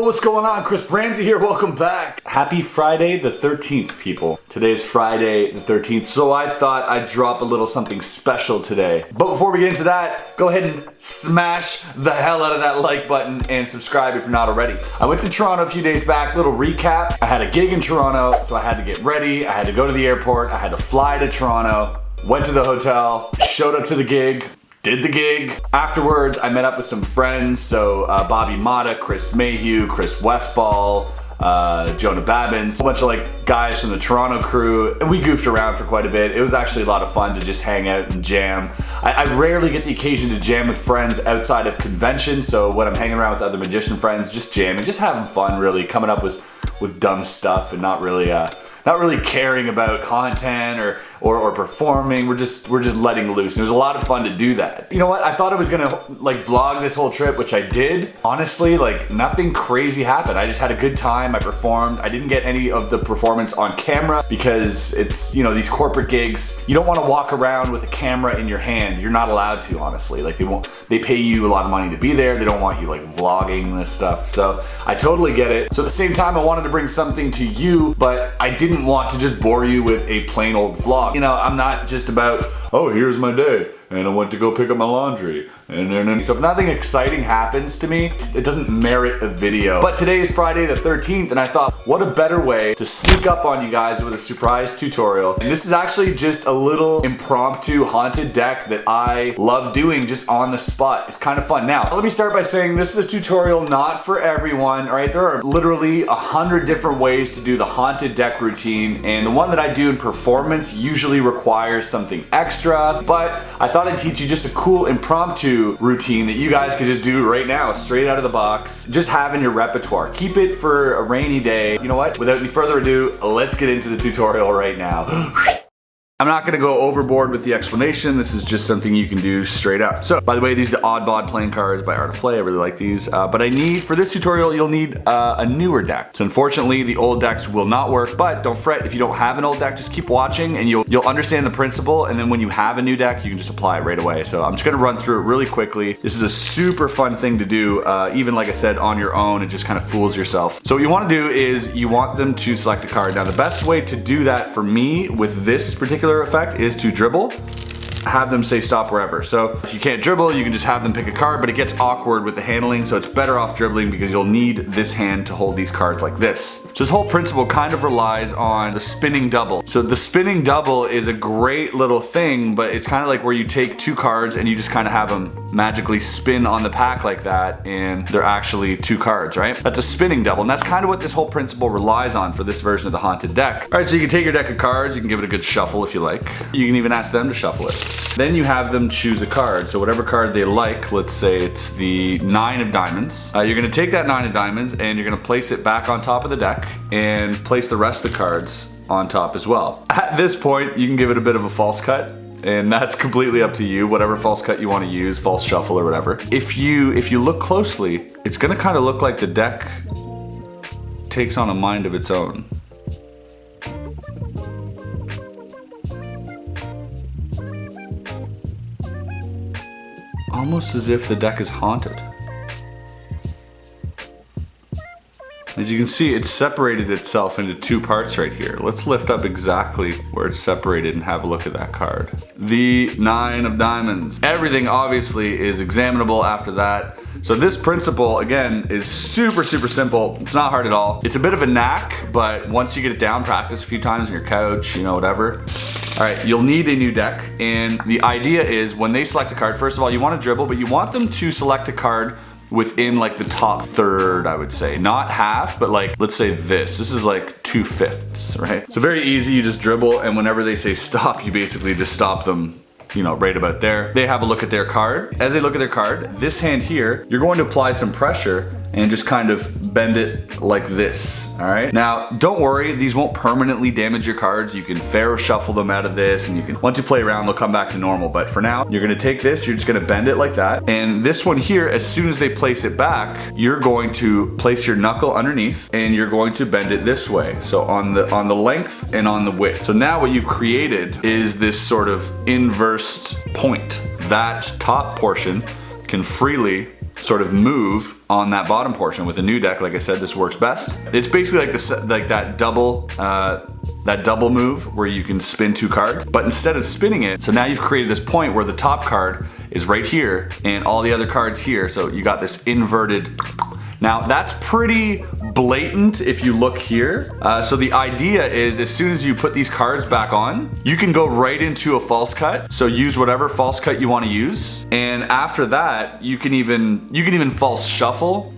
what's going on? Chris Ramsay here, welcome back. Happy Friday the 13th, people. Today is Friday the 13th, so I thought I'd drop a little something special today. But before we get into that, go ahead and smash the hell out of that like button and subscribe if you're not already. I went to Toronto a few days back, little recap. I had a gig in Toronto, so I had to get ready, I had to go to the airport, I had to fly to Toronto, went to the hotel, showed up to the gig, did the gig. Afterwards, I met up with some friends. So Bobby Mata, Chris Mayhew, Chris Westfall, Jonah Babbins, a bunch of like guys from the Toronto crew, and we goofed around for quite a bit. It was actually a lot of fun to just hang out and jam. I rarely get the occasion to jam with friends outside of conventions, so when I'm hanging around with other magician friends, just jamming, just having fun, really coming up with dumb stuff and not really caring about content or performing. We're just letting loose. And it was a lot of fun to do that. You know what? I thought I was gonna like vlog this whole trip, which I did. Honestly, like nothing crazy happened. I just had a good time. I performed. I didn't get any of the performance on camera because it's, you know, these corporate gigs. You don't want to walk around with a camera in your hand. You're not allowed to, honestly. Like they pay you a lot of money to be there. They don't want you like vlogging this stuff. So I totally get it. So at the same time, I wanted to bring something to you, but I didn't want to just bore you with a plain old vlog. You know, I'm not just about, oh, here's my day, and I went to go pick up my laundry. And so if nothing exciting happens to me, it doesn't merit a video. But today is Friday the 13th, and I thought, what a better way to sneak up on you guys with a surprise tutorial. And this is actually just a little impromptu haunted deck that I love doing just on the spot. It's kind of fun. Now, let me start by saying this is a tutorial not for everyone, all right? There are literally 100 different ways to do the haunted deck routine, and the one that I do in performance usually requires something extra, but I thought I'd teach you just a cool impromptu routine that you guys could just do right now, straight out of the box. Just have in your repertoire. Keep it for a rainy day. You know what? Without any further ado, let's get into the tutorial right now. I'm not gonna go overboard with the explanation. This is just something you can do straight up. So, by the way, these are the Odd Bod playing cards by Art of Play. I really like these. But for this tutorial, you'll need a newer deck. So unfortunately, the old decks will not work, but don't fret if you don't have an old deck, just keep watching and you'll understand the principle. And then when you have a new deck, you can just apply it right away. So I'm just gonna run through it really quickly. This is a super fun thing to do, even like I said, on your own. It just kind of fools yourself. So what you wanna do is you want them to select a card. Now the best way to do that for me with this particular effect is to dribble, have them say stop wherever. So if you can't dribble, you can just have them pick a card, but it gets awkward with the handling, so it's better off dribbling because you'll need this hand to hold these cards like this. So this whole principle kind of relies on the spinning double. So the spinning double is a great little thing, but it's kind of like where you take two cards and you just kind of have them magically spin on the pack like that, and they're actually two cards, right? That's a spinning double, and that's kind of what this whole principle relies on for this version of the haunted deck. All right, so you can take your deck of cards, you can give it a good shuffle if you like. You can even ask them to shuffle it. Then you have them choose a card. So whatever card they like, let's say it's the 9 of diamonds. You're gonna take that 9 of diamonds and you're gonna place it back on top of the deck and place the rest of the cards on top as well. At this point, you can give it a bit of a false cut, and that's completely up to you, whatever false cut you want to use, false shuffle or whatever. If you look closely, it's gonna kind of look like the deck takes on a mind of its own. Almost as if the deck is haunted. As you can see, it's separated itself into two parts right here. Let's lift up exactly where it's separated and have a look at that card. The 9 of diamonds. Everything obviously is examinable after that. So this principle, again, is super, super simple. It's not hard at all. It's a bit of a knack, but once you get it down, practice a few times on your couch, you know, whatever. All right, you'll need a new deck, and the idea is when they select a card, first of all, you want to dribble, but you want them to select a card within like the top third, I would say. Not half, but like, let's say this. This is like 2/5, right? So very easy, you just dribble, and whenever they say stop, you basically just stop them, you know, right about there. They have a look at their card. As they look at their card, this hand here, you're going to apply some pressure and just kind of bend it like this, all right? Now, don't worry, these won't permanently damage your cards. You can Pharaoh shuffle them out of this, and you can, once you play around, they'll come back to normal. But for now, you're gonna take this, you're just gonna bend it like that. And this one here, as soon as they place it back, you're going to place your knuckle underneath, and you're going to bend it this way. So on the length and on the width. So now what you've created is this sort of inversed point. That top portion can freely sort of move on that bottom portion. With a new deck, like I said, this works best. It's basically like this, like that double move where you can spin 2 cards, but instead of spinning it, so now you've created this point where the top card is right here and all the other cards here. So you got this inverted. Now that's pretty blatant if you look here. So the idea is as soon as you put these cards back on, you can go right into a false cut. So use whatever false cut you want to use. And after that, you can even false shuffle.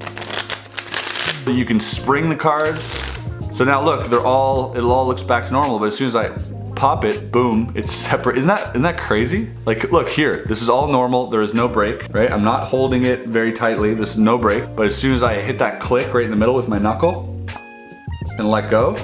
You can spring the cards. So now look, it all looks back to normal, but as soon as I pop it, boom, it's separate. Isn't that crazy? Like, look here, this is all normal. There is no break, right? I'm not holding it very tightly. This is no break. But as soon as I hit that click right in the middle with my knuckle and let go,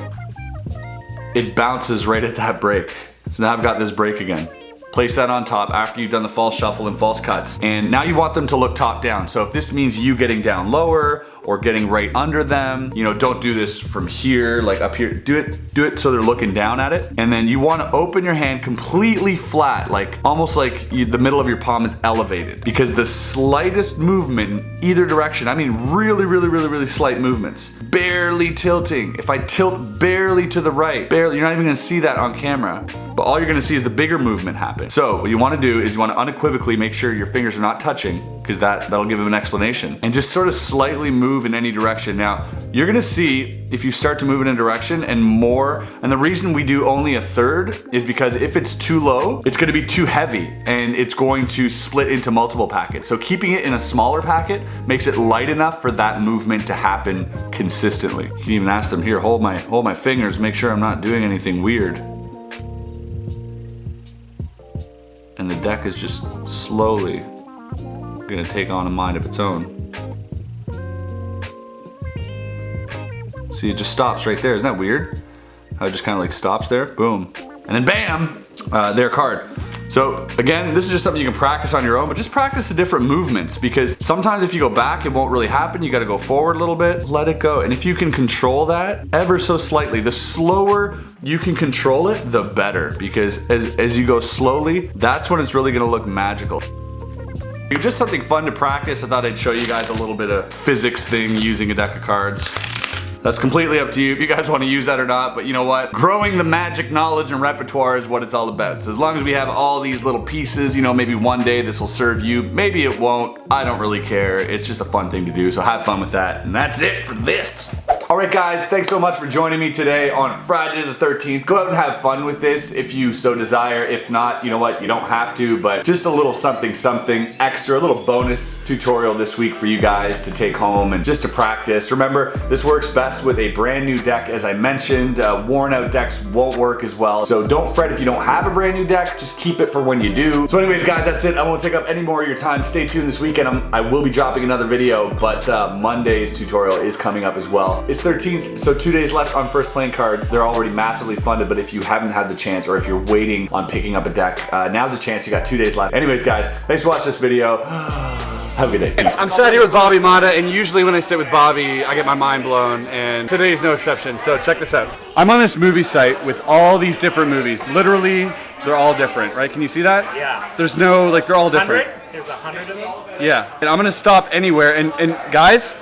it bounces right at that break. So now I've got this break again. Place that on top after you've done the false shuffle and false cuts. And now you want them to look top down. So if this means you getting down lower or getting right under them, you know, don't do this from here, like up here. Do it so they're looking down at it. And then you want to open your hand completely flat, like almost like the middle of your palm is elevated, because the slightest movement in either direction, I mean really slight movements, barely tilting. If I tilt barely to the right, barely, you're not even gonna see that on camera, but all you're gonna see is the bigger movement happen. So what you want to do is you want to unequivocally make sure your fingers are not touching, because that'll give them an explanation, and just sort of slightly move in any direction. Now you're gonna see if you start to move in a direction and more, and the reason we do only a third is because if it's too low, it's gonna be too heavy and it's going to split into multiple packets. So keeping it in a smaller packet makes it light enough for that movement to happen consistently. You can even ask them, here, hold my fingers, make sure I'm not doing anything weird. And the deck is just slowly gonna take on a mind of its own. See, it just stops right there. Isn't that weird? How it just kind of like stops there, boom. And then bam, their card. So again, this is just something you can practice on your own, but just practice the different movements, because sometimes if you go back, it won't really happen. You gotta go forward a little bit, let it go. And if you can control that ever so slightly, the slower you can control it, the better, because as you go slowly, that's when it's really gonna look magical. Just something fun to practice. I thought I'd show you guys a little bit of physics thing using a deck of cards. That's completely up to you if you guys want to use that or not, but you know what? Growing the magic knowledge and repertoire is what it's all about. So as long as we have all these little pieces, you know, maybe one day this will serve you, maybe it won't. I don't really care. It's just a fun thing to do, so have fun with that. And that's it for this. Alright guys, thanks so much for joining me today on Friday the 13th. Go out and have fun with this if you so desire. If not, you know what, you don't have to, but just a little something extra, a little bonus tutorial this week for you guys to take home and just to practice. Remember, this works best with a brand new deck, as I mentioned. Worn out decks won't work as well, so don't fret if you don't have a brand new deck, just keep it for when you do. So anyways guys, that's it. I won't take up any more of your time. Stay tuned this weekend. I will be dropping another video, but Monday's tutorial is coming up as well. It's 13th, so 2 days left on first playing cards. They're already massively funded, but if you haven't had the chance, or if you're waiting on picking up a deck, now's the chance. You got 2 days left. Anyways guys, thanks for watching this video. Have a good day. Peace. I'm sat here with Bobby Mata, and usually when I sit with Bobby, I get my mind blown, and today's no exception, so check this out. I'm on this movie site with all these different movies. Literally, they're all different, right? Can you see that? Yeah. There's no, like, they're all different. 100? There's 100 of them? Yeah. And I'm gonna stop anywhere, and guys,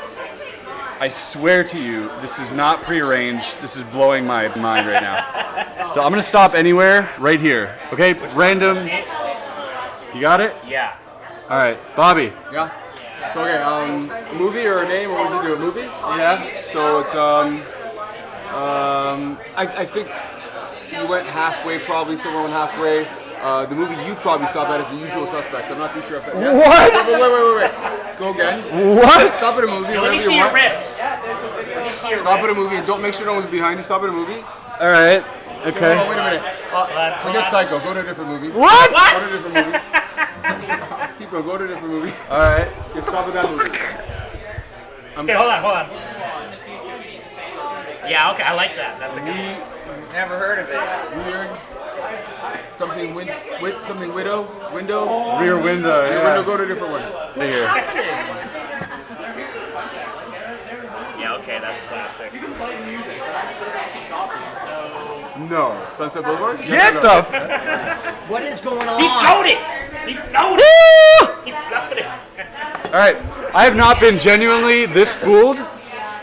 I swear to you, this is not prearranged. This is blowing my mind right now. So I'm gonna stop anywhere right here, okay? Random. You got it? Yeah. All right, Bobby. Yeah. So okay, a movie or a name? What would you do? A movie? Yeah. So it's I think you went halfway, probably somewhere went halfway. The movie you probably stop at is The Usual Suspects. I'm not too sure if that. Yeah. What? Wait. Go again. What? Stop at a movie. Let me see your wrists. Stop at a movie and don't make sure no one's behind you. Stop at a movie. All right. Okay. Oh, wait a minute. Forget Psycho. Go to a different movie. What? Go to a different movie. Keep going. Go to a different movie. All right. Okay, stop at that movie. Okay, hold on. Yeah, okay, I like that. That's a good one. Never heard of it. Weird. Something something window. Rear window. Rear Yeah. window. Go to a different one. Here. Yeah, okay, that's a classic. No. Sunset Boulevard. Get the. What is going He on? floated! He floated! He floated! All right. I have not been genuinely this fooled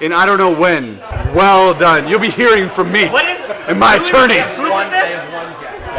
in I don't know when. Well done. You'll be hearing from me What is? and my attorneys. Whose is this?